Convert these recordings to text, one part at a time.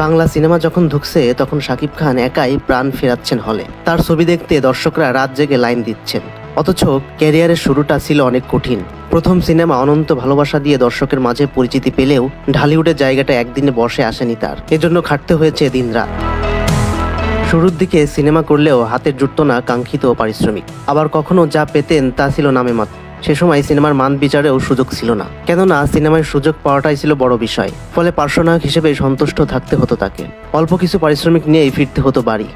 Bangla cinema যখন ঢুকছে তখন শাকিব খান একাই প্রাণ ফেরাচ্ছেন হলে। তার ছবি দেখতে দর্শকরা রাত জেগে লাইন দিচ্ছেন। অথচ ক্যারিয়ারের শুরুটা ছিল অনেক কঠিন। প্রথম সিনেমা অনন্ত ভালোবাসা দিয়ে দর্শকের মাঝে পরিচিতি পেলেও ঢালিউডের জায়গাটা একদিনে বসে আসেনি তার, এজন্য খাটতে হয়েছে দিনরাত। শুরুর দিকে সিনেমা করলেও হাতে জুটত না কাঙ্ক্ষিত পারিশ্রমিক, আবার কখনো যা পেতেন তা ছিল নামে মাত্র। সে সময় সিনেমার মান বিচারেও সুযোগ ছিল না, কেননা সিনেমায় সুযোগ পাওয়াটাই ছিল বড় বিষয়। ফলে পার্শ্বনায়ক হিসেবে সন্তুষ্ট থাকতে হতো তাকে। অল্প কিছু পারিশ্রমিক নিয়েই ফিরতে হতো বাড়ি।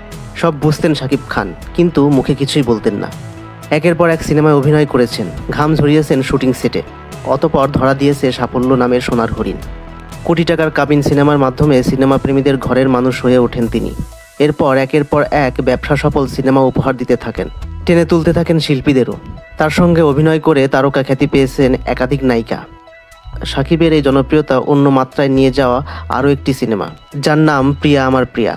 সব বুঝতেন শাকিব খান, কিন্তু মুখে কিছুই বলতেন না। একের পর এক সিনেমায় অভিনয় করেছেন, ঘাম ঝরিয়েছেন শুটিং সেটে। অতপর ধরা দিয়েছে সাফল্য নামের সোনার হরিণ। কোটি টাকার কাবিন সিনেমার মাধ্যমে সিনেমা প্রেমীদের ঘরের মানুষ হয়ে ওঠেন তিনি। এরপর একের পর এক ব্যবসা সফল সিনেমা উপহার দিতে থাকেন, টেনে তুলতে থাকেন শিল্পীদেরও। তার সঙ্গে অভিনয় করে তারকা খ্যাতি পেয়েছেন একাধিক নায়িকা। শাকিবের এই জনপ্রিয়তা অন্য মাত্রায় নিয়ে যাওয়া আরও একটি সিনেমা, যার নাম প্রিয়া আমার প্রিয়া।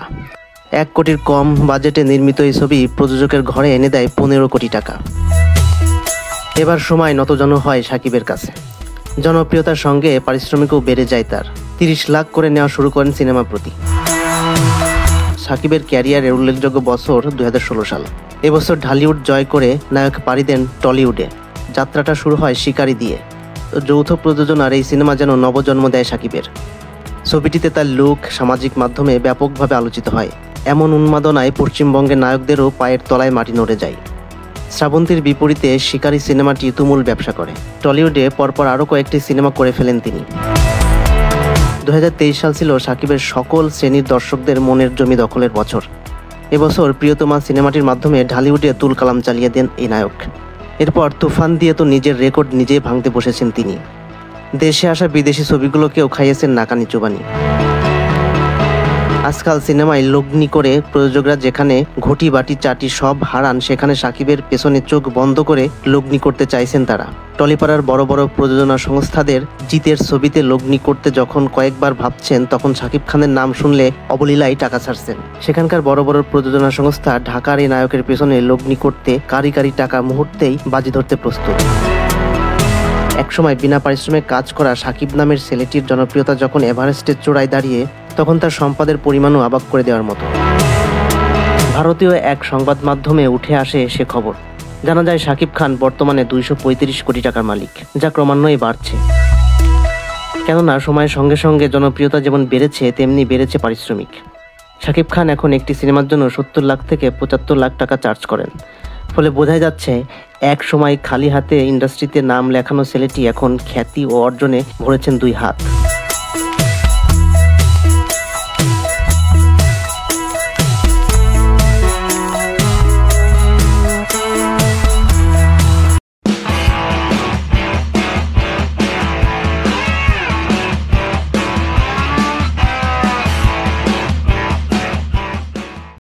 1 কোটির কম বাজেটে নির্মিত এই ছবি প্রযোজকের ঘরে এনে দেয় 15 কোটি টাকা। এবার সময় নতজানু হয় শাকিবের কাছে। জনপ্রিয়তার সঙ্গে পারিশ্রমিকও বেড়ে যায় তার। 30 লাখ করে নেওয়া শুরু করেন সিনেমা প্রতি। শাকিবের ক্যারিয়ারের উল্লেখযোগ্য বছর 2016 সাল। এবছর ঢালিউড জয় করে নায়ক পাড়ি দেন টলিউডে। যাত্রাটা শুরু হয় শিকারি দিয়ে। যৌথ প্রযোজনার এই সিনেমা যেন নবজন্ম দেয় শাকিবের। ছবিটিতে তার লুক সামাজিক মাধ্যমে ব্যাপকভাবে আলোচিত হয়। এমন উন্মাদনায় পশ্চিমবঙ্গের নায়কদেরও পায়ের তলায় মাটি নড়ে যায়। শ্রাবন্তীর বিপরীতে শিকারি সিনেমাটি তুমুল ব্যবসা করে। টলিউডে পরপর আরও কয়েকটি সিনেমা করে ফেলেন তিনি। 2023 সাল ছিল শাকিবের সকল শ্রেণীর দর্শকদের মনের জমি দখলের বছর। এবছর প্রিয়তমা সিনেমাটির মাধ্যমে ঢালিউডে তুলকালাম চালিয়ে দেন এই নায়ক। এরপর তুফান দিয়ে তো নিজের রেকর্ড নিজেই ভাঙতে বসেছেন তিনি। দেশে আসা বিদেশি ছবিগুলোকেও খাইয়েছেন নাকানি চুবানি। আজকাল সিনেমায় লগ্নি করে প্রযোজকরা যেখানে ঘটি বাটি চাটি সব হারান, সেখানে শাকিবের পেছনে চোখ বন্ধ করে লগ্নি করতে চাইছেন তারা। টলিপাড়ার বড় বড় প্রযোজনা সংস্থাদের জিতের ছবিতে লগ্নি করতে যখন কয়েকবার ভাবছেন, তখন শাকিব খানের নাম শুনলে অবলীলায় টাকা ছাড়ছেন। সেখানকার বড় বড় প্রযোজনা সংস্থা ঢাকার এই নায়কের পেছনে লগ্নি করতে কারি কারি টাকা মুহূর্তেই বাজি ধরতে প্রস্তুত। একসময় বিনা পারিশ্রমিক কাজ করা শাকিব নামের ছেলেটির জনপ্রিয়তা যখন এভারেস্টের চূড়ায় দাঁড়িয়ে, তখন তার সম্পদের পরিমাণও অবাক করে দেওয়ার মতো। ভারতীয় এক সংবাদ মাধ্যমে উঠে আসে সে খবর। জানা যায় শাকিব খান বর্তমানে 235 কোটি টাকার মালিক, যা ক্রমান্বয়ে বাড়ছে। কেননা সময়ের সঙ্গে সঙ্গে জনপ্রিয়তা যেমন বেড়েছে, তেমনি বেড়েছে পারিশ্রমিক। শাকিব খান এখন একটি সিনেমার জন্য 70 লাখ থেকে 75 লাখ টাকা চার্জ করেন। ফলে বোঝাই যাচ্ছে, এক সময় খালি হাতে ইন্ডাস্ট্রিতে নাম লেখানো ছেলেটি এখন খ্যাতি ও অর্জনে ভরেছেন 2 হাত।